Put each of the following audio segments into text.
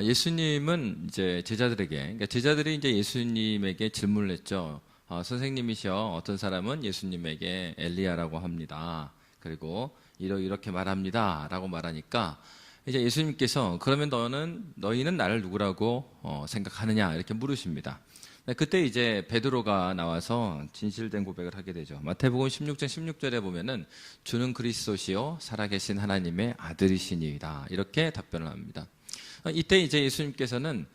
예수님은 이제 제자들에게, 그러니까 제자들이 이제 예수님에게 질문을 했죠. 선생님이시여, 어떤 사람은 예수님에게 엘리야라고 합니다. 그리고 이렇게 말합니다. 라고 말하니까 이제 예수님께서 그러면 너희는 나를 누구라고 생각하느냐? 이렇게 물으십니다. 그때 이제 베드로가 나와서 진실된 고백을 하게 되죠. 마태복음 16장 16절에 보면은 주는 그리스도시요 살아계신 하나님의 아들이시니이다. 이렇게 답변을 합니다. 이때 이제 예수님께서는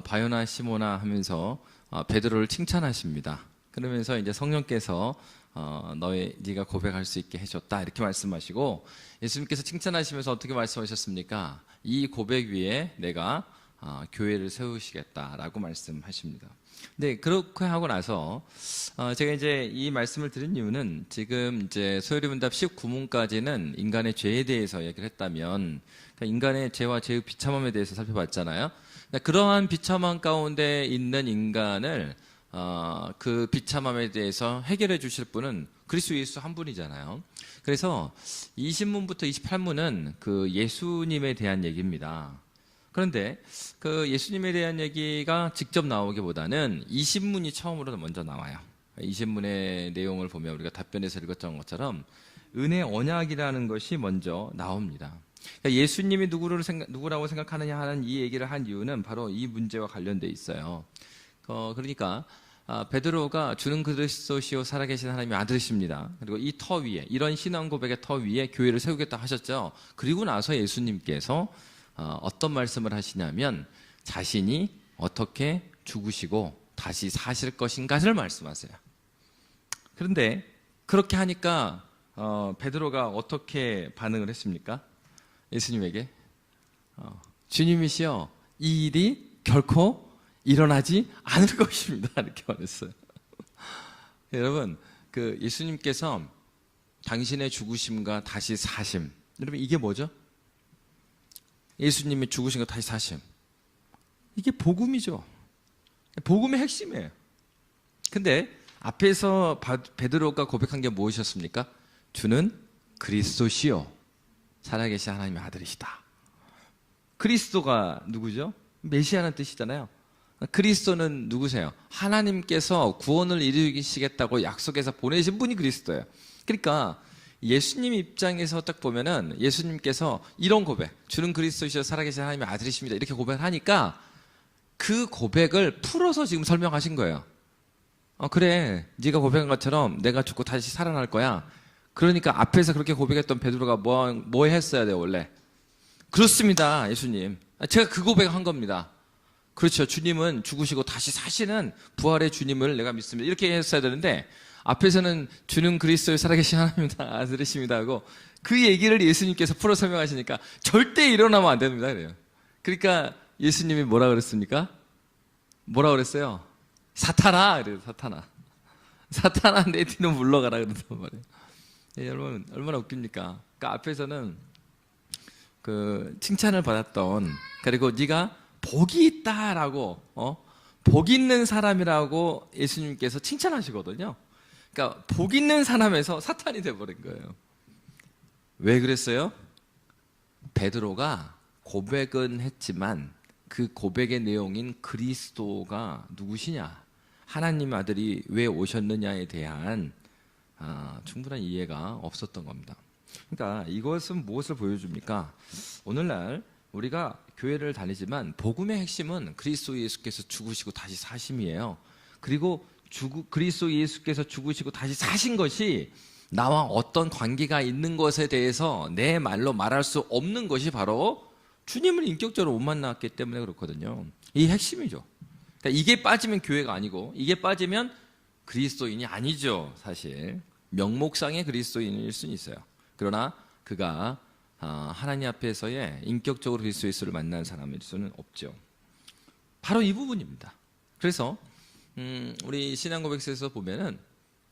바요나 시모나 하면서 베드로를 칭찬하십니다. 그러면서 이제 성령께서 네가 고백할 수 있게 해줬다 이렇게 말씀하시고, 예수님께서 칭찬하시면서 어떻게 말씀하셨습니까? 이 고백 위에 내가 교회를 세우시겠다라고 말씀하십니다. 네, 그렇게 하고 나서 제가 이제 이 말씀을 드린 이유는, 지금 이제 소요리문답 19문까지는 인간의 죄에 대해서 얘기를 했다면, 그러니까 인간의 죄와 죄의 비참함에 대해서 살펴봤잖아요. 그러니까 그러한 비참함 가운데 있는 인간을 그 비참함에 대해서 해결해 주실 분은 그리스도 예수 한 분이잖아요. 그래서 20문부터 28문은 그 예수님에 대한 얘기입니다. 그런데 그 예수님에 대한 얘기가 직접 나오기보다는 20문이 처음으로 먼저 나와요. 20문의 내용을 보면 우리가 답변에서 읽었던 것처럼 은혜 언약이라는 것이 먼저 나옵니다. 그러니까 예수님이 누구라고 생각하느냐 하는 이 얘기를 한 이유는 바로 이 문제와 관련돼 있어요. 그러니까 베드로가 주는 그리스도시요 살아계신 하나님의 아들이십니다. 그리고 이 터 위에, 이런 신앙 고백의 터 위에 교회를 세우겠다 하셨죠. 그리고 나서 예수님께서 어떤 말씀을 하시냐면 자신이 어떻게 죽으시고 다시 사실 것인가를 말씀하세요. 그런데 그렇게 하니까 베드로가 어떻게 반응을 했습니까? 예수님에게 주님이시여, 이 일이 결코 일어나지 않을 것입니다. 이렇게 말했어요. 여러분, 그 예수님께서 당신의 죽으심과 다시 사심, 여러분 이게 뭐죠? 예수님이 죽으신 거 다시 사심. 이게 복음이죠. 복음의 핵심이에요. 근데 앞에서 베드로가 고백한 게 무엇이었습니까? 주는 그리스도시요 살아계신 하나님의 아들이시다. 그리스도가 누구죠? 메시아라는 뜻이잖아요. 그리스도는 누구세요? 하나님께서 구원을 이루시겠다고 약속해서 보내신 분이 그리스도예요. 그러니까 예수님 입장에서 딱 보면은 예수님께서 이런 고백, 주는 그리스도시여 살아계신 하나님의 아들이십니다, 이렇게 고백을 하니까 그 고백을 풀어서 지금 설명하신 거예요. 그래, 네가 고백한 것처럼 내가 죽고 다시 살아날 거야. 그러니까 앞에서 그렇게 고백했던 베드로가 뭐 했어야 돼요 원래? 그렇습니다 예수님, 제가 그 고백을 한 겁니다. 그렇죠, 주님은 죽으시고 다시 사시는 부활의 주님을 내가 믿습니다, 이렇게 했어야 되는데 앞에서는 주는 그리스도의 살아계신 하나님의 아들이십니다 하고 그 얘기를 예수님께서 풀어 설명하시니까 절대 일어나면 안 됩니다 그래요. 그러니까 예수님이 뭐라 그랬습니까? 뭐라 그랬어요? 사탄아, 그래요. 사탄아 내 뒤로 물러가라 그러단 말이에요. 여러분 얼마나 웃깁니까? 그러니까 앞에서는 그 칭찬을 받았던, 그리고 네가 복이 있다라고 복 있는 사람이라고 예수님께서 칭찬하시거든요. 그러니까 복 있는 사람에서 사탄이 돼버린 거예요. 왜 그랬어요? 베드로가 고백은 했지만 그 고백의 내용인 그리스도가 누구시냐, 하나님 아들이 왜 오셨느냐에 대한 충분한 이해가 없었던 겁니다. 그러니까 이것은 무엇을 보여줍니까? 오늘날 우리가 교회를 다니지만 복음의 핵심은 그리스도 예수께서 죽으시고 다시 사심이에요. 그리고 그리스도 예수께서 죽으시고 다시 사신 것이 나와 어떤 관계가 있는 것에 대해서 내 말로 말할 수 없는 것이 바로 주님을 인격적으로 못 만났기 때문에 그렇거든요. 이 핵심이죠. 그러니까 이게 빠지면 교회가 아니고, 이게 빠지면 그리스도인이 아니죠. 사실 명목상의 그리스도인일 수는 있어요. 그러나 그가 하나님 앞에서의 인격적으로 그리스도 예수를 만난 사람일 수는 없죠. 바로 이 부분입니다. 그래서 우리 신앙고백서에서 보면은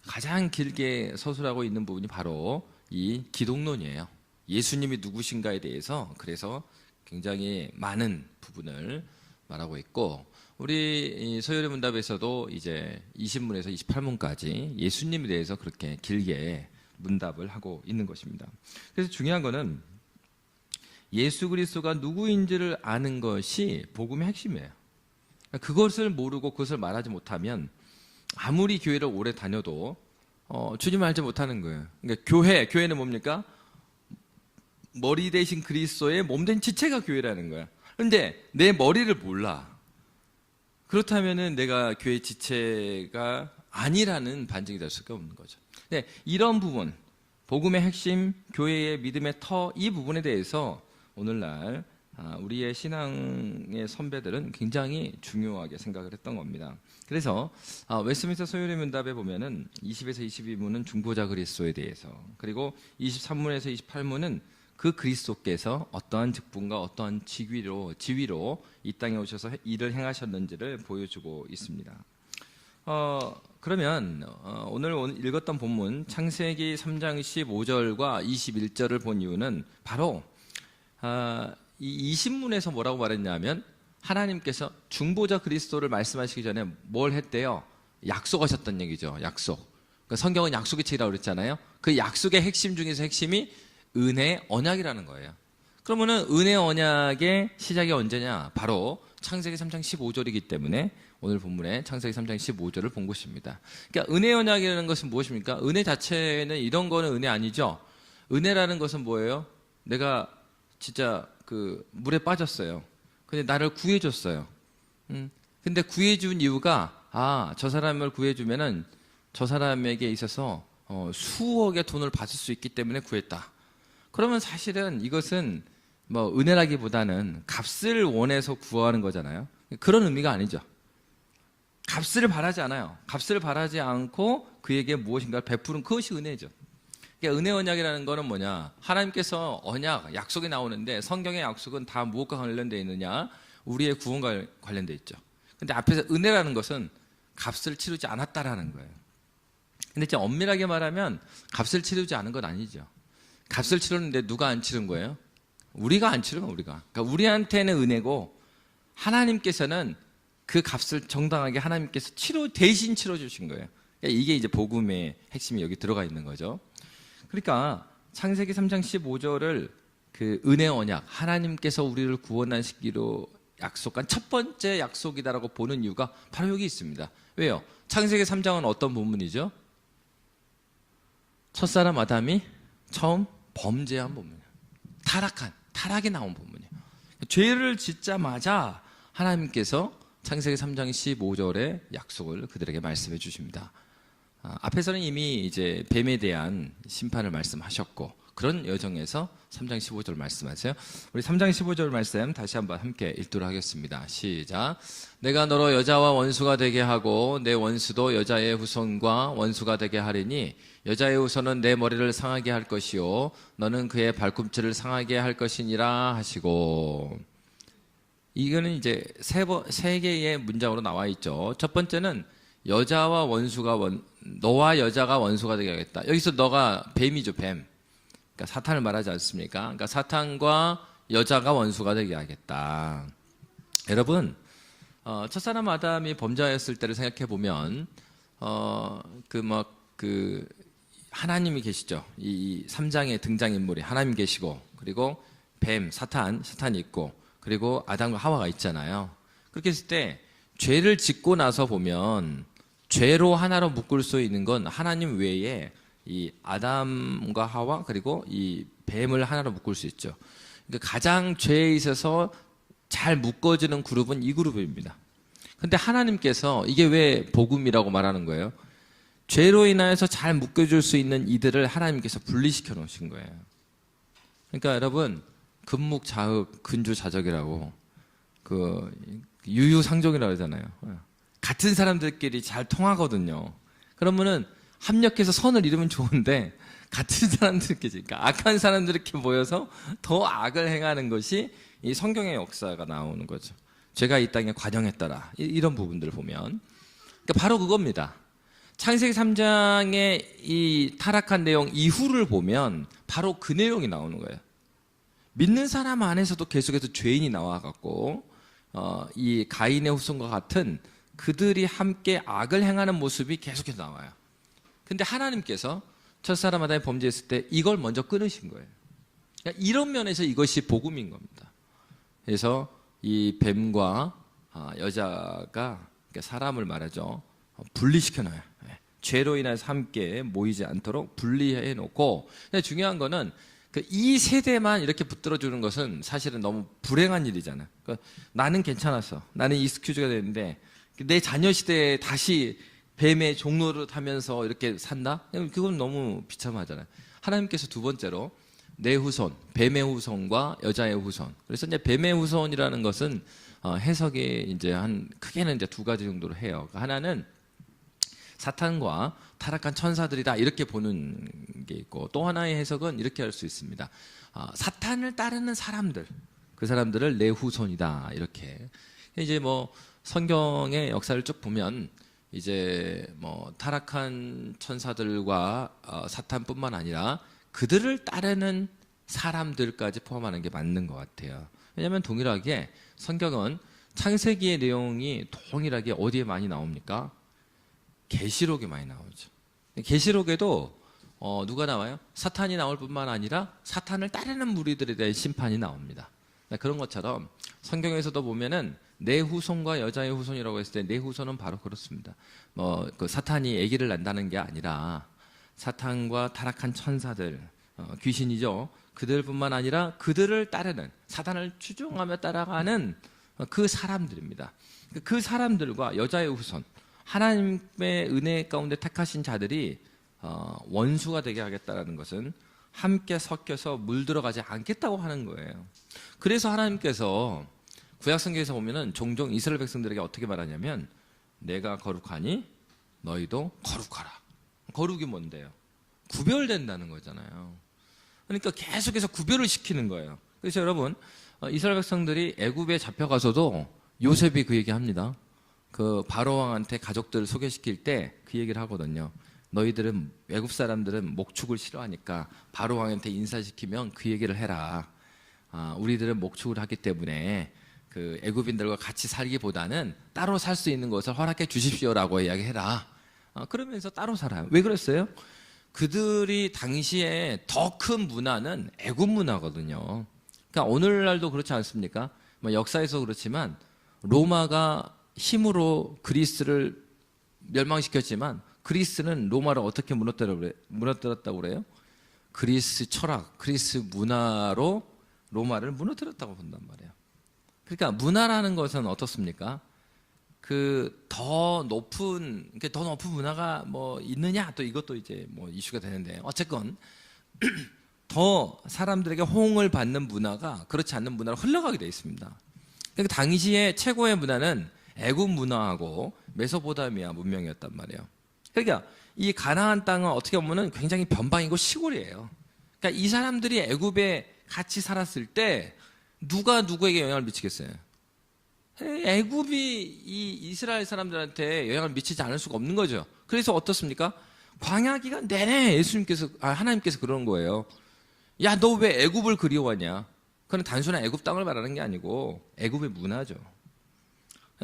가장 길게 서술하고 있는 부분이 바로 이 기독론이에요. 예수님이 누구신가에 대해서 그래서 굉장히 많은 부분을 말하고 있고, 우리 서열의 문답에서도 이제 20문에서 28문까지 예수님에 대해서 그렇게 길게 문답을 하고 있는 것입니다. 그래서 중요한 거는 예수 그리스도가 누구인지를 아는 것이 복음의 핵심이에요. 그것을 모르고 그것을 말하지 못하면 아무리 교회를 오래 다녀도 주님을 알지 못하는 거예요. 그러니까 교회는 뭡니까? 머리 대신 그리스도의 몸된 지체가 교회라는 거야. 그런데 내 머리를 몰라. 그렇다면은 내가 교회 지체가 아니라는 반증이 될 수가 없는 거죠. 네, 이런 부분, 복음의 핵심, 교회의 믿음의 터, 이 부분에 대해서 오늘날 우리의 신앙의 선배들은 굉장히 중요하게 생각을 했던 겁니다. 그래서 웨스트민스터 소요리 문답에 보면은 20에서 22문은 중보자 그리스도에 대해서, 그리고 23문에서 28문은 그 그리스도께서 어떠한 직분과 어떠한 지위로 이 땅에 오셔서 일을 행하셨는지를 보여주고 있습니다. 그러면 오늘 읽었던 본문 창세기 3장 15절과 21절을 본 이유는 바로 이 20문에서 뭐라고 말했냐면 하나님께서 중보자 그리스도를 말씀하시기 전에 뭘 했대요? 약속하셨던 얘기죠. 약속. 그러니까 성경은 약속의 책이라고 그랬잖아요. 그 약속의 핵심 중에서 핵심이 은혜 언약이라는 거예요. 그러면은 은혜 언약의 시작이 언제냐? 바로 창세기 3장 15절이기 때문에 오늘 본문에 창세기 3장 15절을 본 것입니다. 그러니까 은혜 언약이라는 것은 무엇입니까? 은혜 자체는 이런 거는 은혜 아니죠. 은혜라는 것은 뭐예요? 내가 진짜 그 물에 빠졌어요. 근데 나를 구해줬어요. 근데 구해준 이유가 저 사람을 구해주면은 저 사람에게 있어서 수억의 돈을 받을 수 있기 때문에 구했다. 그러면 사실은 이것은 뭐 은혜라기보다는 값을 원해서 구하는 거잖아요. 그런 의미가 아니죠. 값을 바라지 않아요. 값을 바라지 않고 그에게 무엇인가를 베푸는 그것이 은혜죠. 그러니까 은혜 언약이라는 거는 뭐냐? 하나님께서 언약, 약속이 나오는데 성경의 약속은 다 무엇과 관련되어 있느냐? 우리의 구원과 관련되어 있죠. 근데 앞에서 은혜라는 것은 값을 치르지 않았다라는 거예요. 근데 이제 엄밀하게 말하면 값을 치르지 않은 건 아니죠. 값을 치르는데 누가 안 치른 거예요? 우리가 안 치른 거예요, 우리가. 그러니까 우리한테는 은혜고 하나님께서는 그 값을 정당하게 하나님께서 대신 치러주신 거예요. 그러니까 이게 이제 복음의 핵심이 여기 들어가 있는 거죠. 그러니까 창세기 3장 15절을 그 은혜 언약, 하나님께서 우리를 구원하시기로 약속한 첫 번째 약속이다라고 보는 이유가 바로 여기 있습니다. 왜요? 창세기 3장은 어떤 본문이죠? 첫사람 아담이 처음 범죄한 본문이에요. 타락이 나온 본문이에요. 죄를 짓자마자 하나님께서 창세기 3장 15절의 약속을 그들에게 말씀해 주십니다. 앞에서는 이미 이제 뱀에 대한 심판을 말씀하셨고 그런 여정에서 3장 15절 말씀하세요. 우리 3장 15절 말씀 다시 한번 함께 읽도록 하겠습니다. 시작. 내가 너로 여자와 원수가 되게 하고 내 원수도 여자의 후손과 원수가 되게 하리니 여자의 후손은 내 머리를 상하게 할 것이요 너는 그의 발꿈치를 상하게 할 것이니라 하시고. 이거는 이제 세 개의 문장으로 나와 있죠. 첫 번째는 너와 여자가 원수가 되게 하겠다. 여기서 너가 뱀이죠, 뱀. 그러니까 사탄을 말하지 않습니까? 그러니까 사탄과 여자가 원수가 되게 하겠다. 여러분, 첫사람 아담이 범죄하였을 때를 생각해 보면, 하나님이 계시죠. 이 3장의 등장인물이 하나님 계시고, 그리고 뱀, 사탄이 있고, 그리고 아담과 하와가 있잖아요. 그렇게 했을 때, 죄를 짓고 나서 보면, 죄로 하나로 묶을 수 있는 건 하나님 외에 이 아담과 하와 그리고 이 뱀을 하나로 묶을 수 있죠. 그러니까 가장 죄에 있어서 잘 묶어지는 그룹은 이 그룹입니다. 근데 하나님께서 이게 왜 복음이라고 말하는 거예요? 죄로 인하여서 잘 묶여줄 수 있는 이들을 하나님께서 분리시켜 놓으신 거예요. 그러니까 여러분 근묵자흑 근주자적이라고 유유상종이라고 하잖아요. 같은 사람들끼리 잘 통하거든요. 그러면은 합력해서 선을 이루면 좋은데 같은 사람들끼리, 그러니까 악한 사람들끼리 모여서 더 악을 행하는 것이 이 성경의 역사가 나오는 거죠. 죄가 이 땅에 관영에 따라 이런 부분들을 보면, 그러니까 바로 그겁니다. 창세기 3장의 이 타락한 내용 이후를 보면 바로 그 내용이 나오는 거예요. 믿는 사람 안에서도 계속해서 죄인이 나와갖고 이 가인의 후손과 같은 그들이 함께 악을 행하는 모습이 계속해서 나와요. 근데 하나님께서 첫사람 아담이 범죄했을 때 이걸 먼저 끊으신 거예요. 그러니까 이런 면에서 이것이 복음인 겁니다. 그래서 이 뱀과 여자가 사람을 말하죠. 분리시켜놔요. 죄로 인해서 함께 모이지 않도록 분리해 놓고. 중요한 거는 이 세대만 이렇게 붙들어주는 것은 사실은 너무 불행한 일이잖아요. 그러니까 나는 괜찮았어. 나는 익스큐즈가 되는데 내 자녀 시대에 다시 뱀의 종로를 타면서 이렇게 산다? 그건 너무 비참하잖아요. 하나님께서 두 번째로 내 후손, 뱀의 후손과 여자의 후손. 그래서 이제 뱀의 후손이라는 것은 해석이 이제 크게는 이제 두 가지 정도로 해요. 하나는 사탄과 타락한 천사들이다 이렇게 보는 게 있고, 또 하나의 해석은 이렇게 할 수 있습니다. 사탄을 따르는 사람들, 그 사람들을 내 후손이다 이렇게. 이제 뭐 성경의 역사를 쭉 보면 이제 뭐 타락한 천사들과 사탄뿐만 아니라 그들을 따르는 사람들까지 포함하는 게 맞는 것 같아요. 왜냐하면 동일하게 성경은 창세기의 내용이 동일하게 어디에 많이 나옵니까? 계시록에 많이 나오죠. 계시록에도 누가 나와요? 사탄이 나올 뿐만 아니라 사탄을 따르는 무리들에 대한 심판이 나옵니다. 그런 것처럼 성경에서도 보면은 내 후손과 여자의 후손이라고 했을 때 내 후손은 바로 그렇습니다. 그 사탄이 아기를 낳는다는 게 아니라 사탄과 타락한 천사들, 귀신이죠. 그들뿐만 아니라 그들을 따르는, 사탄을 추종하며 따라가는 그 사람들입니다. 그 사람들과 여자의 후손, 하나님의 은혜 가운데 택하신 자들이 원수가 되게 하겠다는 것은 함께 섞여서 물들어가지 않겠다고 하는 거예요. 그래서 하나님께서 구약성경에서 보면은 종종 이스라엘 백성들에게 어떻게 말하냐면 내가 거룩하니 너희도 거룩하라. 거룩이 뭔데요? 구별된다는 거잖아요. 그러니까 계속해서 구별을 시키는 거예요. 그래서 여러분, 이스라엘 백성들이 애굽에 잡혀가서도 요셉이 그 얘기합니다. 그 바로 왕한테 가족들을 소개시킬 때 그 얘기를 하거든요. 너희들은 외국 사람들은 목축을 싫어하니까 바로 왕한테 인사시키면 그 얘기를 해라. 우리들은 목축을 하기 때문에 그 애굽인들과 같이 살기보다는 따로 살 수 있는 것을 허락해 주십시오라고 이야기해라. 그러면서 따로 살아요. 왜 그랬어요? 그들이 당시에 더 큰 문화는 애굽 문화거든요. 그러니까 오늘날도 그렇지 않습니까? 뭐 역사에서 그렇지만 로마가 힘으로 그리스를 멸망시켰지만 그리스는 로마를 어떻게 무너뜨렸다고 그래요? 그리스 철학, 그리스 문화로 로마를 무너뜨렸다고 본단 말이에요. 그러니까 문화라는 것은 어떻습니까? 더 높은 문화가 뭐 있느냐, 또 이것도 이제 뭐 이슈가 되는데, 어쨌건 더 사람들에게 호응을 받는 문화가 그렇지 않는 문화로 흘러가게 되어 있습니다. 그러니까 당시에 최고의 문화는 애굽 문화하고 메소포타미아 문명이었단 말이에요. 그러니까 이 가나안 땅은 어떻게 보면은 굉장히 변방이고 시골이에요. 그러니까 이 사람들이 애굽에 같이 살았을 때 누가 누구에게 영향을 미치겠어요? 애굽이 이 이스라엘 사람들한테 영향을 미치지 않을 수가 없는 거죠. 그래서 어떻습니까? 광야 기간 내내 하나님께서 그러는 거예요. 야, 너 왜 애굽을 그리워하냐? 그건 단순한 애굽 땅을 말하는 게 아니고 애굽의 문화죠.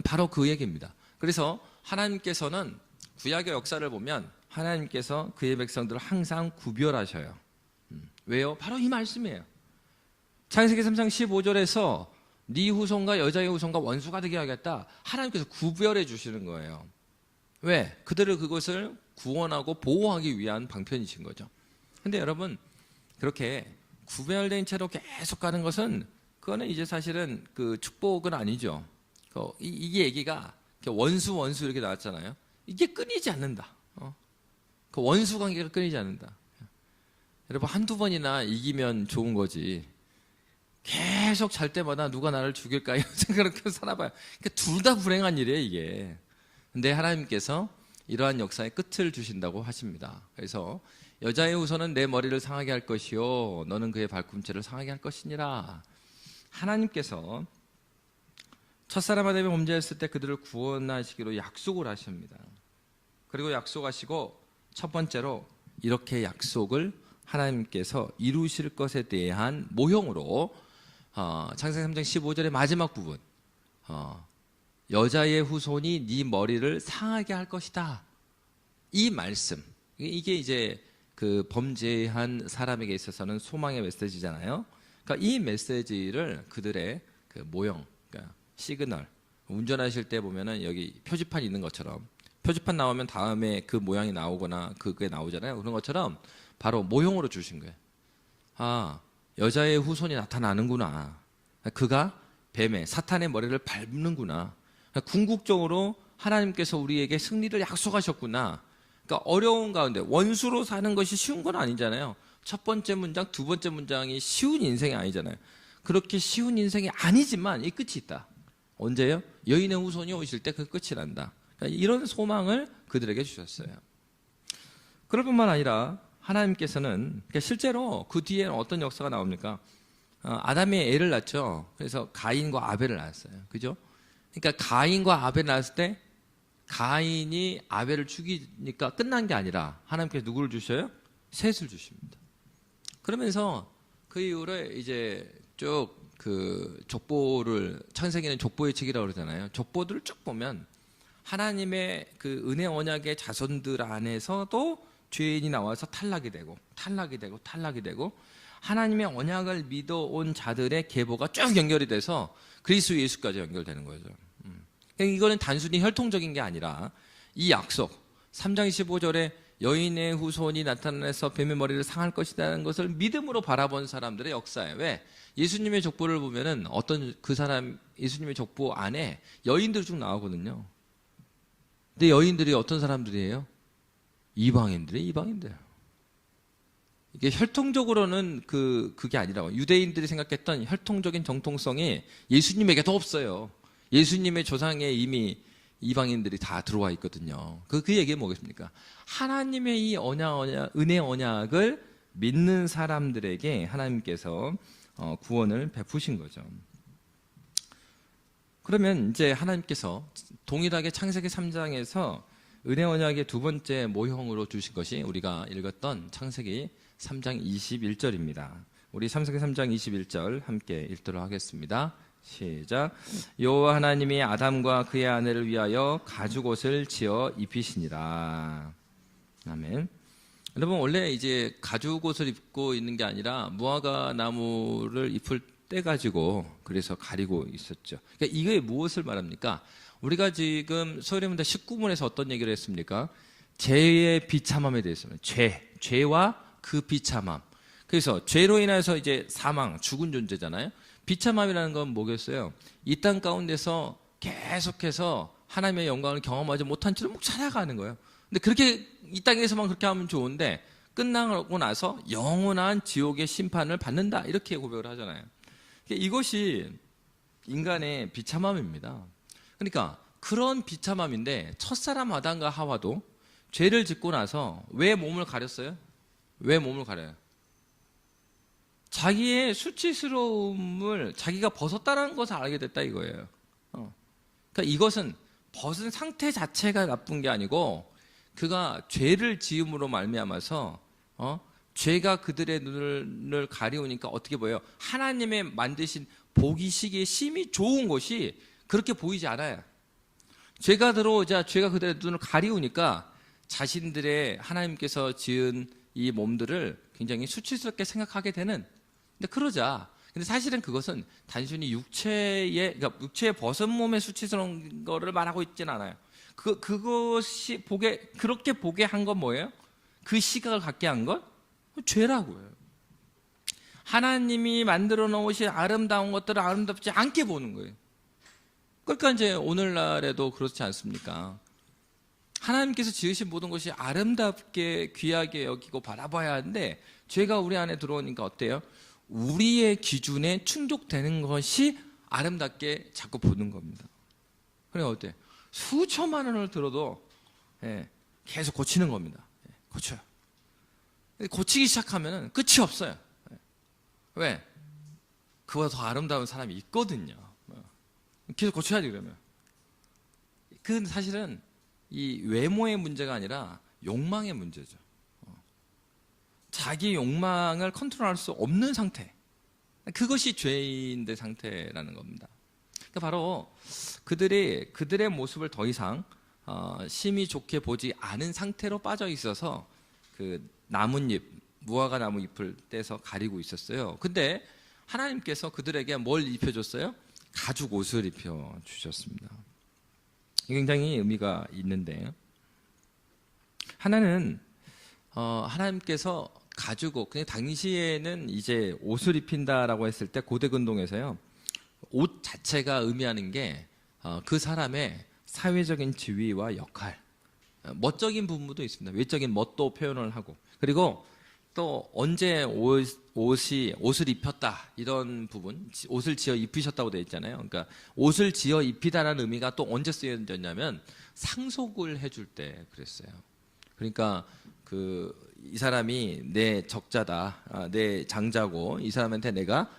바로 그 얘기입니다. 그래서 하나님께서는 구약의 역사를 보면 하나님께서 그의 백성들을 항상 구별하셔요. 왜요? 바로 이 말씀이에요. 창세기 3장 15절에서 네 후손과 여자의 후손과 원수가 되게 하겠다. 하나님께서 구별해 주시는 거예요. 왜? 그들을 그것을 구원하고 보호하기 위한 방편이신 거죠. 근데 여러분, 그렇게 구별된 채로 계속 가는 것은 그거는 이제 사실은 그 축복은 아니죠. 이게 얘기가 원수 이렇게 나왔잖아요. 이게 끊이지 않는다. 그 원수 관계가 끊이지 않는다. 여러분, 한두 번이나 이기면 좋은 거지. 계속 잘 때마다 누가 나를 죽일까 이런 생각을 계속 살아봐요. 그러니까 둘 다 불행한 일이에요, 이게. 근데 하나님께서 이러한 역사의 끝을 주신다고 하십니다. 그래서 여자의 후손은 내 머리를 상하게 할 것이요 너는 그의 발꿈치를 상하게 할 것이니라. 하나님께서 첫사람 아담이 범죄했을 때 그들을 구원하시기로 약속을 하십니다. 그리고 약속하시고 첫 번째로 이렇게 약속을 하나님께서 이루실 것에 대한 모형으로 창세기 3장 15절의 마지막 부분, 여자의 후손이 네 머리를 상하게 할 것이다. 이 말씀, 이게 이제 그 범죄한 사람에게 있어서는 소망의 메시지잖아요. 그러니까 이 메시지를 그들의 그 모형, 그러니까 시그널, 운전하실 때 보면은 여기 표지판 있는 것처럼 표지판 나오면 다음에 그 모양이 나오거나 그게 나오잖아요. 그런 것처럼 바로 모형으로 주신 거예요. 아, 여자의 후손이 나타나는구나. 그가 뱀의 사탄의 머리를 밟는구나. 궁극적으로 하나님께서 우리에게 승리를 약속하셨구나. 그러니까 어려운 가운데 원수로 사는 것이 쉬운 건 아니잖아요. 첫 번째 문장, 두 번째 문장이 쉬운 인생이 아니잖아요. 그렇게 쉬운 인생이 아니지만 이 끝이 있다. 언제요? 여인의 후손이 오실 때 그 끝이 난다. 그러니까 이런 소망을 그들에게 주셨어요. 그럴 뿐만 아니라 하나님께서는 그러니까 실제로 그 뒤에는 어떤 역사가 나옵니까? 아담이 애를 낳죠. 그래서 가인과 아벨을 낳았어요. 그죠? 그러니까 가인과 아벨을 낳았을 때 가인이 아벨을 죽이니까 끝난 게 아니라 하나님께서 누구를 주셔요? 셋을 주십니다. 그러면서 그 이후로 이제 쭉 그 족보를, 창세기는 족보의 책이라고 그러잖아요. 족보들을 쭉 보면 하나님의 그 은혜 언약의 자손들 안에서도 죄인이 나와서 탈락이 되고 하나님의 언약을 믿어온 자들의 계보가 쭉 연결이 돼서 그리스도 예수까지 연결되는 거죠. 그러니까 이거는 단순히 혈통적인 게 아니라 이 약속 3장 15절에 여인의 후손이 나타나서 뱀의 머리를 상할 것이라는 것을 믿음으로 바라본 사람들의 역사예요. 왜? 예수님의 족보를 보면은 어떤 그 사람 예수님의 족보 안에 여인들이 쭉 나오거든요. 근데 여인들이 어떤 사람들이에요? 이방인들. 이게 혈통적으로는 그게 아니라고. 유대인들이 생각했던 혈통적인 정통성이 예수님에게도 없어요. 예수님의 조상에 이미 이방인들이 다 들어와 있거든요. 그 얘기는 뭐겠습니까? 하나님의 이 은혜 언약을 믿는 사람들에게 하나님께서 구원을 베푸신 거죠. 그러면 이제 하나님께서 동일하게 창세기 3장에서 은혜 언약의 두 번째 모형으로 주신 것이 우리가 읽었던 창세기 3장 21절입니다. 우리 창세기 3장 21절 함께 읽도록 하겠습니다. 시작. 여호와 하나님이 아담과 그의 아내를 위하여 가죽옷을 지어 입히시니라. 아멘. 여러분, 원래 이제 가죽옷을 입고 있는 게 아니라 무화과 나무를 잎을 떼 가지고 그래서 가리고 있었죠. 그러니까 이게 무엇을 말합니까? 우리가 지금 서울예문대 19문에서 어떤 얘기를 했습니까? 죄의 비참함에 대해서는 죄와 그 비참함. 그래서 죄로 인해서 이제 사망, 죽은 존재잖아요. 비참함이라는 건 뭐겠어요? 이 땅 가운데서 계속해서 하나님의 영광을 경험하지 못한 채로 묵 살아가는 거예요. 근데 그렇게 이 땅에서만 그렇게 하면 좋은데 끝나고 나서 영원한 지옥의 심판을 받는다, 이렇게 고백을 하잖아요. 이것이 인간의 비참함입니다. 그러니까 그런 비참함인데 첫사람 아담과 하와도 죄를 짓고 나서 왜 몸을 가렸어요? 왜 몸을 가려요? 자기의 수치스러움을 자기가 벗었다는 것을 알게 됐다 이거예요. 그러니까 이것은 벗은 상태 자체가 나쁜 게 아니고 그가 죄를 지음으로 말미암아서 죄가 그들의 눈을 가리우니까 어떻게 보여요? 하나님의 만드신 보기시기에 심히 좋은 것이 그렇게 보이지 않아요. 죄가 들어오자 죄가 그들의 눈을 가리우니까 자신들의 하나님께서 지은 이 몸들을 굉장히 수치스럽게 생각하게 되는. 근데 사실은 그것은 단순히 그러니까 육체의 벗은 몸의 수치스러운 거를 말하고 있지는 않아요. 그것이 그렇게 보게 한 건 뭐예요? 그 시각을 갖게 한 건 죄라고요. 하나님이 만들어 놓으신 아름다운 것들을 아름답지 않게 보는 거예요. 그러니까 이제 오늘날에도 그렇지 않습니까? 하나님께서 지으신 모든 것이 아름답게 귀하게 여기고 바라봐야 하는데 죄가 우리 안에 들어오니까 어때요? 우리의 기준에 충족되는 것이 아름답게 자꾸 보는 겁니다. 그래 어때? 수천만 원을 들어도 계속 고치는 겁니다. 고쳐요. 고치기 시작하면 끝이 없어요. 왜? 그보다 더 아름다운 사람이 있거든요. 계속 고쳐야지 그러면. 그건 사실은 이 외모의 문제가 아니라 욕망의 문제죠. 자기 욕망을 컨트롤할 수 없는 상태. 그것이 죄인의 상태라는 겁니다. 그러니까 바로 그들의 모습을 더 이상 심히 좋게 보지 않은 상태로 빠져 있어서 그 나뭇잎, 무화과 나무 잎을 떼서 가리고 있었어요. 근데 하나님께서 그들에게 뭘 입혀줬어요? 가죽 옷을 입혀주셨습니다. 굉장히 의미가 있는데, 하나는 하나님께서 가죽 옷, 그냥 당시에는 이제 옷을 입힌다라고 했을 때 고대 근동에서요, 옷 자체가 의미하는 게 그 사람의 사회적인 지위와 역할, 멋적인 부분도 있습니다. 외적인 멋도 표현을 하고, 그리고 또 언제 옷을 입혔다 이런 부분, 옷을 지어 입히셨다고 되어 있잖아요. 그러니까 옷을 지어 입히다라는 의미가 또 언제 쓰여졌냐면 상속을 해줄 때 그랬어요. 그러니까 이 사람이 내 적자다, 내 장자고 이 사람한테 내가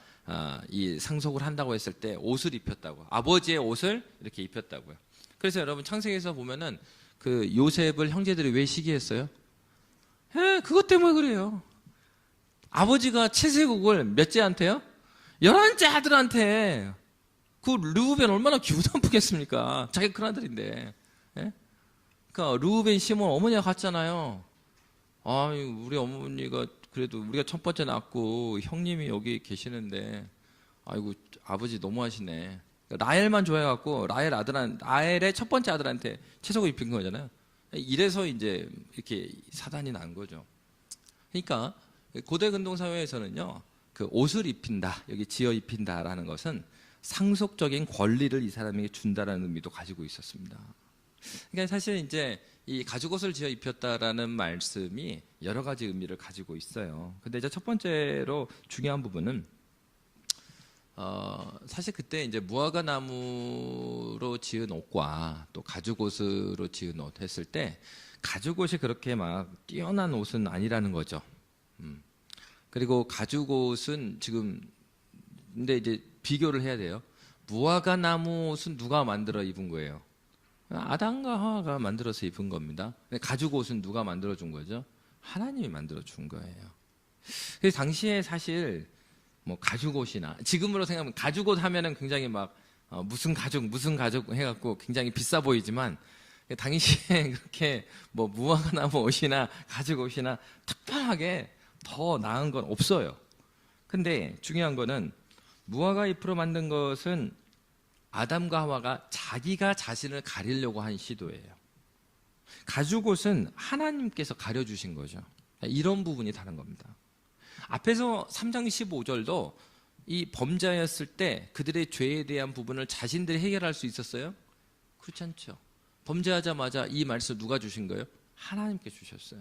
이 상속을 한다고 했을 때 옷을 입혔다고, 아버지의 옷을 이렇게 입혔다고요. 그래서 여러분 창세기에서 보면은 그 요셉을 형제들이 왜 시기했어요? 그것 때문에 그래요. 아버지가 채색옷을 몇째한테요? 11째 아들한테. 그 르우벤 얼마나 기분 나쁘겠습니까? 자기 큰아들인데. 예? 그러니까 르우벤 시몬 어머니가 갔잖아요. 우리 어머니가 그래도 우리가 첫 번째 낳고 형님이 여기 계시는데 아이고 아버지 너무하시네. 그러니까 라헬만 좋아해갖고 라헬의 첫 번째 아들한테 채색옷 입힌 거잖아요. 이래서 이제 이렇게 사단이 난 거죠. 그러니까 고대 근동 사회에서는요, 그 옷을 입힌다, 여기 지어 입힌다라는 것은 상속적인 권리를 이 사람에게 준다라는 의미도 가지고 있었습니다. 그러니까 사실 이제 이 가죽옷을 지어 입혔다라는 말씀이 여러 가지 의미를 가지고 있어요. 근데 이제 첫 번째로 중요한 부분은 사실 그때 이제 무화과 나무로 지은 옷과 또 가죽옷으로 지은 옷 했을 때 가죽옷이 그렇게 막 뛰어난 옷은 아니라는 거죠. 그리고 가죽옷은 지금 근데 이제 비교를 해야 돼요. 무화과 나무 옷은 누가 만들어 입은 거예요? 아담과 하와가 만들어서 입은 겁니다. 가죽옷은 누가 만들어 준 거죠? 하나님이 만들어 준 거예요. 그래서 당시에 사실 뭐 가죽옷이나 지금으로 생각하면 가죽옷 하면은 굉장히 막 무슨 가죽 해갖고 굉장히 비싸 보이지만 당시에 그렇게 뭐 무화과 나무 옷이나 가죽옷이나 특별하게 더 나은 건 없어요. 근데 중요한 거는 무화과 잎으로 만든 것은 아담과 하와가 자기가 자신을 가리려고 한 시도예요. 가죽옷은 하나님께서 가려주신 거죠. 이런 부분이 다른 겁니다. 앞에서 3장 15절도 이 범죄였을 때 그들의 죄에 대한 부분을 자신들이 해결할 수 있었어요? 그렇지 않죠. 범죄하자마자 이 말씀 누가 주신 거예요? 하나님께 주셨어요.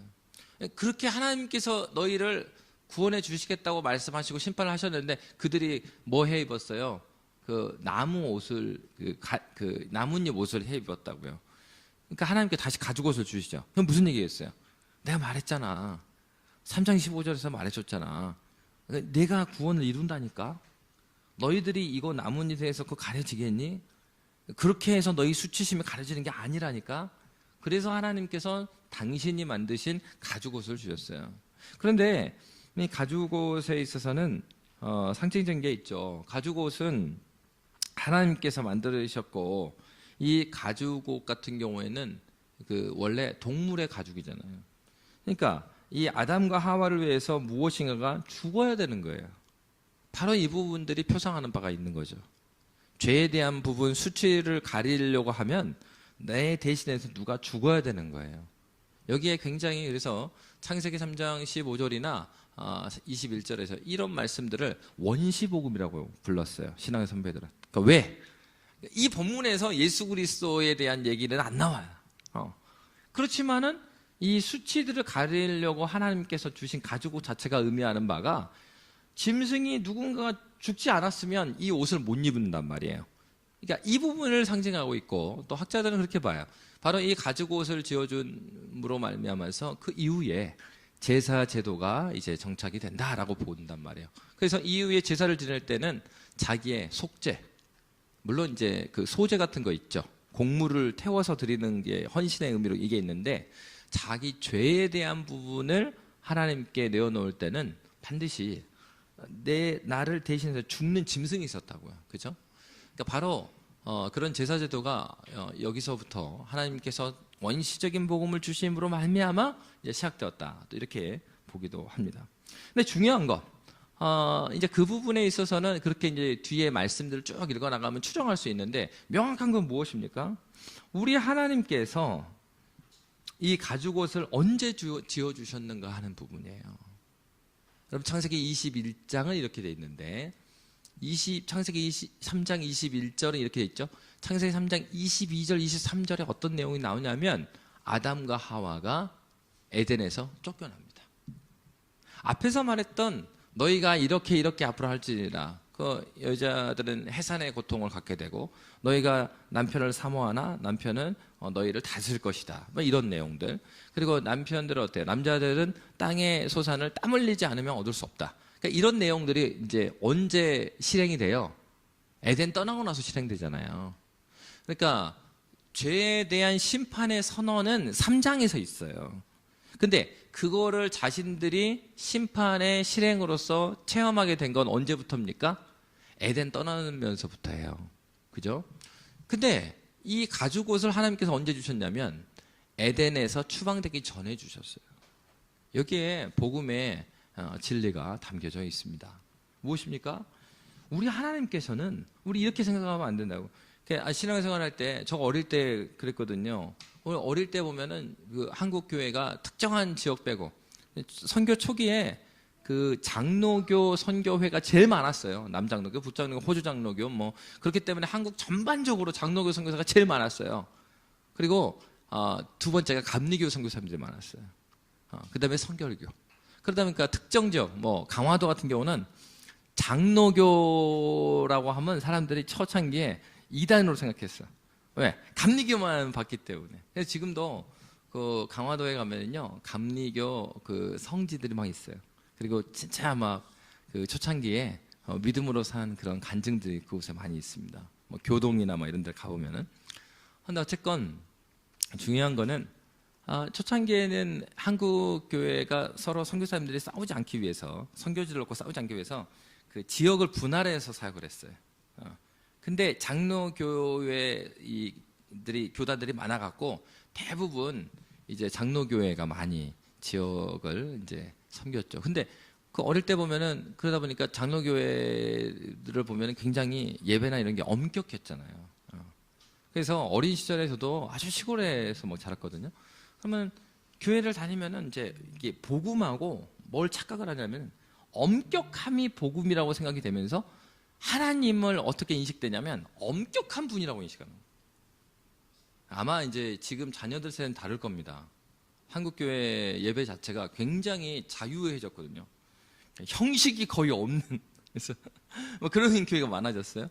그렇게 하나님께서 너희를 구원해 주시겠다고 말씀하시고 심판을 하셨는데 그들이 뭐 해 입었어요? 그 나무 옷을 그 나뭇잎 옷을 해 입었다고요. 그러니까 하나님께 다시 가죽옷을 주시죠. 그럼 무슨 얘기겠어요? 내가 말했잖아. 3장 15절에서 말해줬잖아. 내가 구원을 이룬다니까. 너희들이 이거 나뭇잎에서 그거 가려지겠니? 그렇게 해서 너희 수치심이 가려지는 게 아니라니까. 그래서 하나님께서 당신이 만드신 가죽옷을 주셨어요. 그런데 이 가죽옷에 있어서는 상징적인 게 있죠. 가죽옷은 하나님께서 만드셨고 이 가죽옷 같은 경우에는 그 원래 동물의 가죽이잖아요. 그러니까 이 아담과 하와를 위해서 무엇인가가 죽어야 되는 거예요. 바로 이 부분들이 표상하는 바가 있는 거죠. 죄에 대한 부분, 수치를 가리려고 하면 내 대신해서 누가 죽어야 되는 거예요. 여기에 굉장히 그래서 창세기 3장 15절이나 21절에서 이런 말씀들을 원시복음이라고 불렀어요. 신앙의 선배들은. 그러니까 왜? 이 본문에서 예수 그리스도에 대한 얘기는 안 나와요. 그렇지만은 이 수치들을 가리려고 하나님께서 주신 가죽옷 자체가 의미하는 바가 짐승이 누군가가 죽지 않았으면 이 옷을 못 입는단 말이에요. 그러니까 이 부분을 상징하고 있고 또 학자들은 그렇게 봐요. 바로 이 가죽옷을 지어줌으로 말미암아서 그 이후에 제사 제도가 이제 정착이 된다라고 본단 말이에요. 그래서 이후에 제사를 지낼 때는 자기의 속죄, 물론 이제 그 소제 같은 거 있죠. 곡물을 태워서 드리는 게 헌신의 의미로 이게 있는데 자기 죄에 대한 부분을 하나님께 내어놓을 때는 반드시 나를 대신해서 죽는 짐승이 있었다고요. 그죠? 그러니까 바로 그런 제사 제도가 여기서부터 하나님께서 원시적인 복음을 주심으로 말미암아 이제 시작되었다. 또 이렇게 보기도 합니다. 근데 중요한 거, 이제 그 부분에 있어서는 그렇게 이제 뒤에 말씀들을 쭉 읽어 나가면 추정할 수 있는데 명확한 건 무엇입니까? 우리 하나님께서 이 가죽옷을 언제 지어 주셨는가 하는 부분이에요. 여러분 창세기 21장은 이렇게 돼 있는데 창세기 3장 21절은 이렇게 돼 있죠. 창세기 3장 22절 23절에 어떤 내용이 나오냐면 아담과 하와가 에덴에서 쫓겨납니다. 앞에서 말했던 너희가 이렇게 앞으로 할지니라, 그 여자들은 해산의 고통을 갖게 되고 너희가 남편을 사모하나 남편은 너희를 다스릴 것이다, 뭐 이런 내용들. 그리고 남편들은 어때요? 남자들은 땅의 소산을 땀 흘리지 않으면 얻을 수 없다. 그러니까 이런 내용들이 이제 언제 실행이 돼요? 에덴 떠나고 나서 실행되잖아요. 그러니까 죄에 대한 심판의 선언은 3장에서 있어요. 근데 그거를 자신들이 심판의 실행으로서 체험하게 된 건 언제부터입니까? 에덴 떠나면서부터예요. 그죠? 근데 이 가죽옷을 하나님께서 언제 주셨냐면 에덴에서 추방되기 전에 주셨어요. 여기에 복음의 진리가 담겨져 있습니다. 무엇입니까? 우리 하나님께서는 우리 이렇게 생각하면 안 된다고. 신앙생활할 때, 저 어릴 때 그랬거든요. 어릴 때 보면은 그 한국 교회가 특정한 지역 빼고 선교 초기에 그 장로교 선교회가 제일 많았어요. 남장로교, 북장로교, 호주장로교 뭐 그렇기 때문에 한국 전반적으로 장로교 선교사가 제일 많았어요. 그리고 두 번째가 감리교 선교사님들이 많았어요. 그다음에 선결교. 그러다 보니까 특정 지역, 뭐 강화도 같은 경우는 장로교라고 하면 사람들이 초창기에 이단으로 생각했어. 왜? 감리교만 봤기 때문에. 그래서 지금도 그 강화도에 가면은요, 감리교 그 성지들이 막 있어요. 그리고 진짜 막 그 초창기에 믿음으로 산 그런 간증들이 그곳에 많이 있습니다. 뭐 교동이나 뭐 이런 데 가보면은. 근데 어쨌건 중요한 거는 초창기에는 한국 교회가 서로 선교사님들이 싸우지 않기 위해서, 선교지를 놓고 싸우지 않기 위해서 그 지역을 분할해서 사역을 했어요. 근데 장로교회들이 교단들이 많아갖고 대부분 이제 장로교회가 많이 지역을 이제 섬겼죠. 근데 그 어릴 때 보면은 그러다 보니까 장로교회들을 보면은 굉장히 예배나 이런 게 엄격했잖아요. 그래서 어린 시절에서도 아주 시골에서 뭐 자랐거든요. 그러면 교회를 다니면은 이제 이게 복음하고 뭘 착각을 하냐면 엄격함이 복음이라고 생각이 되면서 하나님을 어떻게 인식되냐면 엄격한 분이라고 인식하는 거예요. 아마 이제 지금 자녀들 세대는 다를 겁니다. 한국교회 예배 자체가 굉장히 자유해졌거든요. 형식이 거의 없는, 그래서 뭐 그런 교회가 많아졌어요.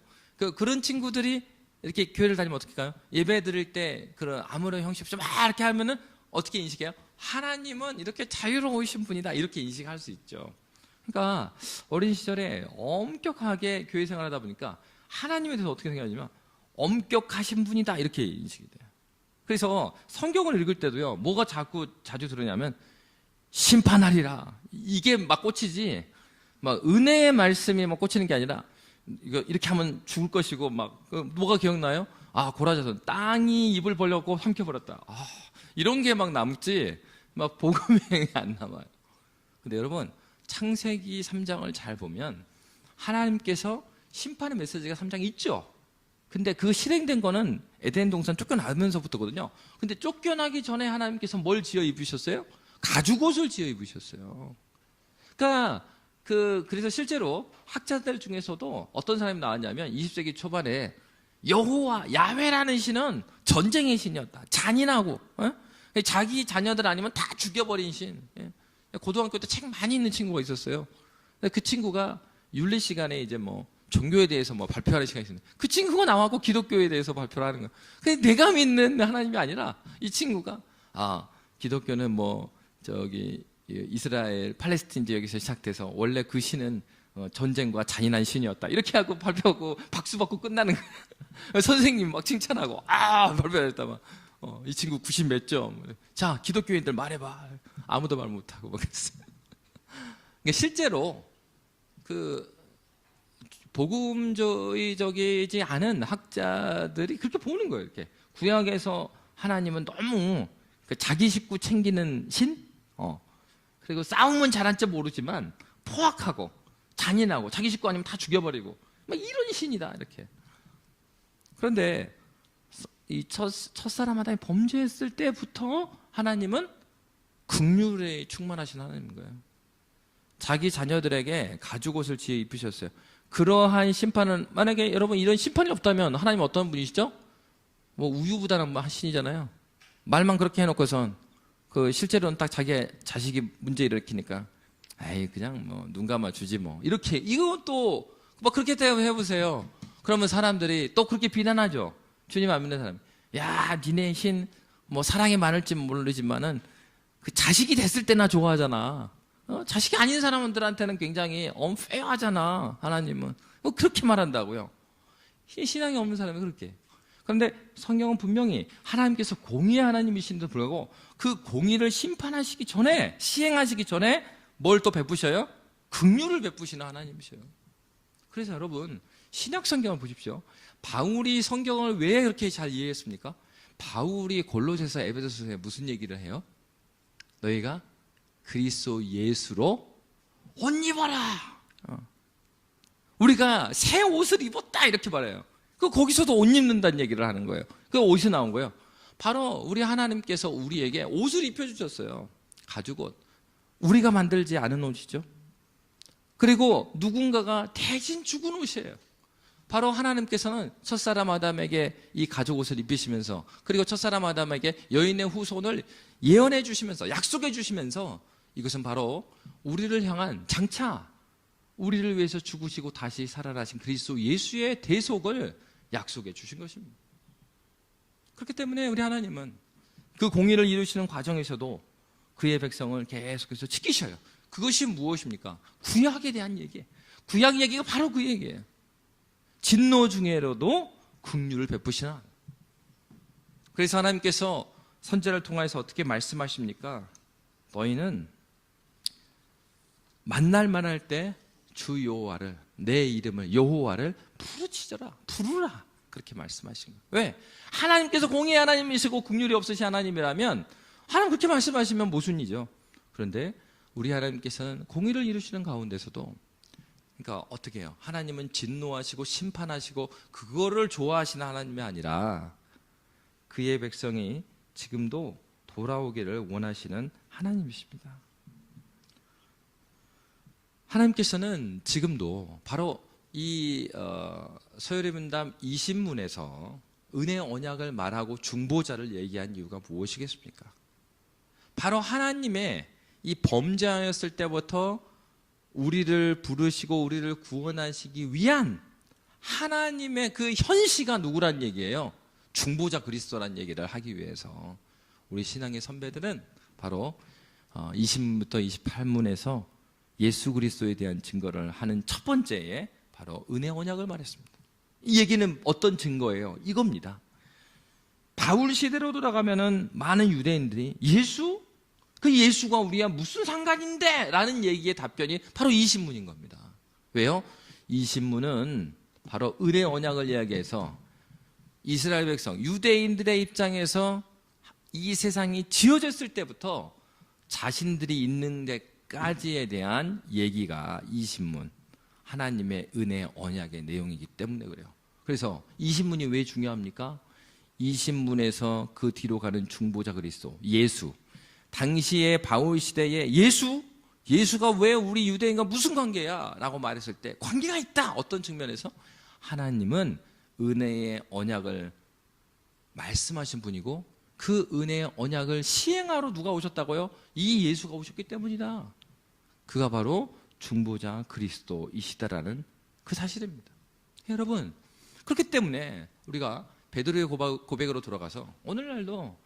그런 친구들이 이렇게 교회를 다니면 어떻게 할까요? 예배 드릴 때 그런 아무런 형식 없이 막 이렇게 하면은 어떻게 인식해요? 하나님은 이렇게 자유로우신 분이다, 이렇게 인식할 수 있죠. 그러니까 어린 시절에 엄격하게 교회 생활하다 보니까 하나님에 대해서 어떻게 생각하냐면 엄격하신 분이다, 이렇게 인식이 돼요. 그래서 성경을 읽을 때도요, 뭐가 자주 들으냐면 심판하리라, 이게 막 꽂히지, 막 은혜의 말씀이 막 꽂히는 게 아니라 이거 이렇게 하면 죽을 것이고, 막 뭐가 기억나요? 고라자손 땅이 입을 벌렸고 삼켜버렸다, 이런 게 막 남지 막 복음이 안 남아요. 근데 여러분, 창세기 3장을 잘 보면 하나님께서 심판의 메시지가 3장에 있죠. 근데 그 실행된 거는 에덴 동산 쫓겨나면서부터거든요. 근데 쫓겨나기 전에 하나님께서 뭘 지어 입으셨어요? 가죽옷을 지어 입으셨어요. 그러니까 그래서 실제로 학자들 중에서도 어떤 사람이 나왔냐면 20세기 초반에 여호와 야훼라는 신은 전쟁의 신이었다. 잔인하고 자기 자녀들 아니면 다 죽여버린 신. 고등학교 때 책 많이 읽는 친구가 있었어요. 그 친구가 윤리 시간에 이제 뭐 종교에 대해서 뭐 발표하는 시간이 있었는데 그 친구가 나와서 기독교에 대해서 발표를 하는 거야. 근데 내가 믿는 하나님이 아니라 이 친구가 기독교는 뭐 저기 이스라엘 팔레스틴 지역에서 시작돼서 원래 그 신은 전쟁과 잔인한 신이었다, 이렇게 하고 발표하고 박수 받고 끝나는 거야. 선생님 막 칭찬하고 발표했다 막. 이 친구 90 몇 점. 자, 기독교인들 말해봐. 아무도 말 못하고 막 그랬어요. 그러니까 실제로 그 복음주의적이지 않은 학자들이 그렇게 보는 거예요. 이렇게 구약에서 하나님은 너무 자기 식구 챙기는 신. 그리고 싸움은 잘한 줄 모르지만 포악하고 잔인하고 자기 식구 아니면 다 죽여버리고 막 이런 신이다 이렇게. 그런데 이 첫사람 아담이 범죄했을 때부터 하나님은 긍휼에 충만하신 하나님인 거예요. 자기 자녀들에게 가죽옷을 지어 입히셨어요. 그러한 심판은, 만약에 여러분 이런 심판이 없다면 하나님 어떤 분이시죠? 뭐 우유부단한 신이잖아요. 말만 그렇게 해놓고선 그 실제로는 딱 자기 자식이 문제 일으키니까 에이 그냥 뭐 눈 감아 주지 뭐 이렇게. 이건 또 뭐 그렇게 해보세요. 그러면 사람들이 또 그렇게 비난하죠. 주님 안 믿는 사람. 야 니네 신 뭐 사랑이 많을지 모르지만은 그 자식이 됐을 때나 좋아하잖아. 자식이 아닌 사람들한테는 굉장히 언페어하잖아. 하나님은 그렇게 말한다고요. 신앙이 없는 사람이 그렇게. 그런데 성경은 분명히 하나님께서 공의의 하나님이신데도 불구하고 그 공의를 심판하시기 전에, 시행하시기 전에 뭘 또 베푸셔요? 긍휼을 베푸시는 하나님이셔요. 그래서 여러분 신약 성경을 보십시오. 바울이 성경을 왜 그렇게 잘 이해했습니까? 바울이 골로새서, 에베소서에 무슨 얘기를 해요? 너희가 그리스도 예수로 옷 입어라. 우리가 새 옷을 입었다 이렇게 말해요. 거기서도 옷 입는다는 얘기를 하는 거예요. 그 옷이 나온 거예요. 바로 우리 하나님께서 우리에게 옷을 입혀주셨어요. 가죽옷. 우리가 만들지 않은 옷이죠. 그리고 누군가가 대신 죽은 옷이에요. 바로 하나님께서는 첫사람 아담에게 이 가죽옷을 입히시면서, 그리고 첫사람 아담에게 여인의 후손을 예언해 주시면서, 약속해 주시면서, 이것은 바로 우리를 향한, 장차 우리를 위해서 죽으시고 다시 살아나신 그리스도 예수의 대속을 약속해 주신 것입니다. 그렇기 때문에 우리 하나님은 그 공의를 이루시는 과정에서도 그의 백성을 계속해서 지키셔요. 그것이 무엇입니까? 구약에 대한 얘기예요. 구약 얘기가 바로 그 얘기예요. 진노 중에라도 긍휼을 베푸시는 하나님. 그래서 하나님께서 선지자를 통해서 어떻게 말씀하십니까? 너희는 만날 만할 때 주 여호와를, 내 이름을 여호와를 부르짖어라, 부르라, 그렇게 말씀하신 거예요. 왜? 하나님께서 공의의 하나님이시고 긍휼이 없으신 하나님이라면 하나님 그렇게 말씀하시면 모순이죠. 그런데 우리 하나님께서는 공의를 이루시는 가운데서도, 그러니까 어떻게 해요? 하나님은 진노하시고 심판하시고 그거를 좋아하시는 하나님이 아니라 그의 백성이 지금도 돌아오기를 원하시는 하나님이십니다. 하나님께서는 지금도 바로 이 서열의 분담 20문에서 은혜의 언약을 말하고 중보자를 얘기한 이유가 무엇이겠습니까? 바로 하나님의 이 범죄하였을 때부터 우리를 부르시고 우리를 구원하시기 위한 하나님의 그 현시가 누구란 얘기예요? 중보자 그리스도란 얘기를 하기 위해서 우리 신앙의 선배들은 바로 20문부터 28문에서 예수 그리스도에 대한 증거를 하는 첫 번째에 바로 은혜 언약을 말했습니다. 이 얘기는 어떤 증거예요? 이겁니다. 바울 시대로 돌아가면은 많은 유대인들이 예수? 그 예수가 우리와 무슨 상관인데? 라는 얘기의 답변이 바로 이 신문인 겁니다. 왜요? 이 신문은 바로 은혜 언약을 이야기해서 이스라엘 백성, 유대인들의 입장에서 이 세상이 지어졌을 때부터 자신들이 있는 데까지에 대한 얘기가 이 신문, 하나님의 은혜 언약의 내용이기 때문에 그래요. 그래서 이 신문이 왜 중요합니까? 이 신문에서 그 뒤로 가는 중보자 그리스도, 예수, 당시의 바울 시대에 예수가 왜 우리 유대인과 무슨 관계야? 라고 말했을 때 관계가 있다. 어떤 측면에서? 하나님은 은혜의 언약을 말씀하신 분이고 그 은혜의 언약을 시행하러 누가 오셨다고요? 이 예수가 오셨기 때문이다. 그가 바로 중보자 그리스도이시다라는 그 사실입니다. 여러분, 그렇기 때문에 우리가 베드로의 고백으로 돌아가서 오늘날도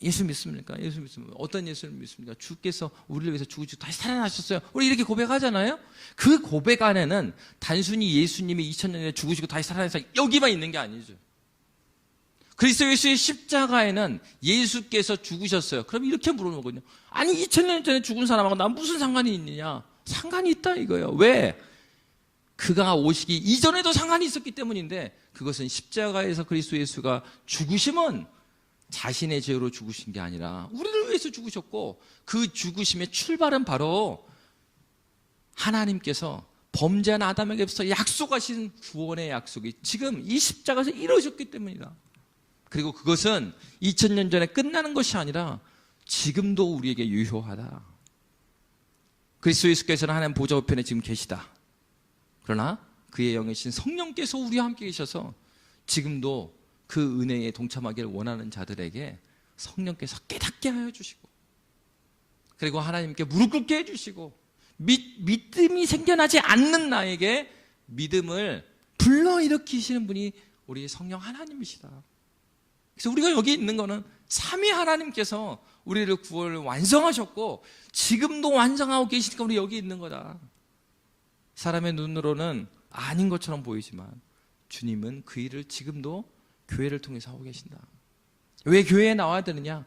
예수 믿습니까? 예수 믿습니까? 어떤 예수를 믿습니까? 주께서 우리를 위해서 죽으시고 다시 살아나셨어요. 우리 이렇게 고백하잖아요. 그 고백 안에는 단순히 예수님이 2000년 전에 죽으시고 다시 살아나셔서 여기만 있는 게 아니죠. 그리스도 예수의 십자가에는 예수께서 죽으셨어요. 그럼 이렇게 물어보거든요. 아니 2000년 전에 죽은 사람하고 난 무슨 상관이 있느냐? 상관이 있다 이거예요. 왜? 그가 오시기 이전에도 상관이 있었기 때문인데 그것은 십자가에서 그리스도 예수가 죽으심은 자신의 죄로 죽으신 게 아니라 우리를 위해서 죽으셨고, 그 죽으심의 출발은 바로 하나님께서 범죄한 아담에게서 약속하신 구원의 약속이 지금 이 십자가에서 이루어졌기 때문이다. 그리고 그것은 2000년 전에 끝나는 것이 아니라 지금도 우리에게 유효하다. 그리스도 예수께서는 하나님 보좌 우편에 지금 계시다. 그러나 그의 영이신 성령께서 우리와 함께 계셔서 지금도 그 은혜에 동참하기를 원하는 자들에게 성령께서 깨닫게 하여 주시고, 그리고 하나님께 무릎 꿇게 해주시고, 믿음이 생겨나지 않는 나에게 믿음을 불러일으키시는 분이 우리 성령 하나님이시다. 그래서 우리가 여기 있는 거는 삼위 하나님께서 우리를 구원을 완성하셨고 지금도 완성하고 계시니까 우리 여기 있는 거다. 사람의 눈으로는 아닌 것처럼 보이지만 주님은 그 일을 지금도 교회를 통해서 하고 계신다. 왜 교회에 나와야 되느냐?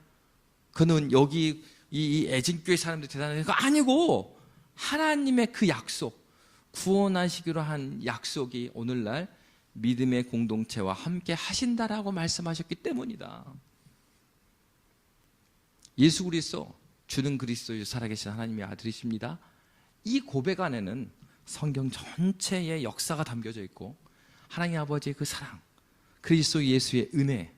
그는 여기 이 애진교회 사람들이 대단한 거 아니고 하나님의 그 약속, 구원하시기로 한 약속이 오늘날 믿음의 공동체와 함께 하신다라고 말씀하셨기 때문이다. 예수 그리스도, 주는 그리스도의 살아계신 하나님의 아들이십니다. 이 고백 안에는 성경 전체의 역사가 담겨져 있고 하나님 아버지의 그 사랑, 그리스도 예수의 은혜,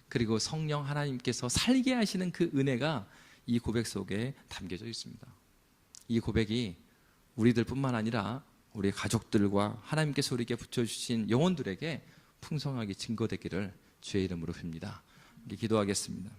그리고 성령 하나님께서 살게 하시는 그 은혜가 이 고백 속에 담겨져 있습니다. 이 고백이 우리들뿐만 아니라 우리 가족들과 하나님께서 우리에게 붙여주신 영혼들에게 풍성하게 증거되기를 주의 이름으로 빕니다. 기도하겠습니다.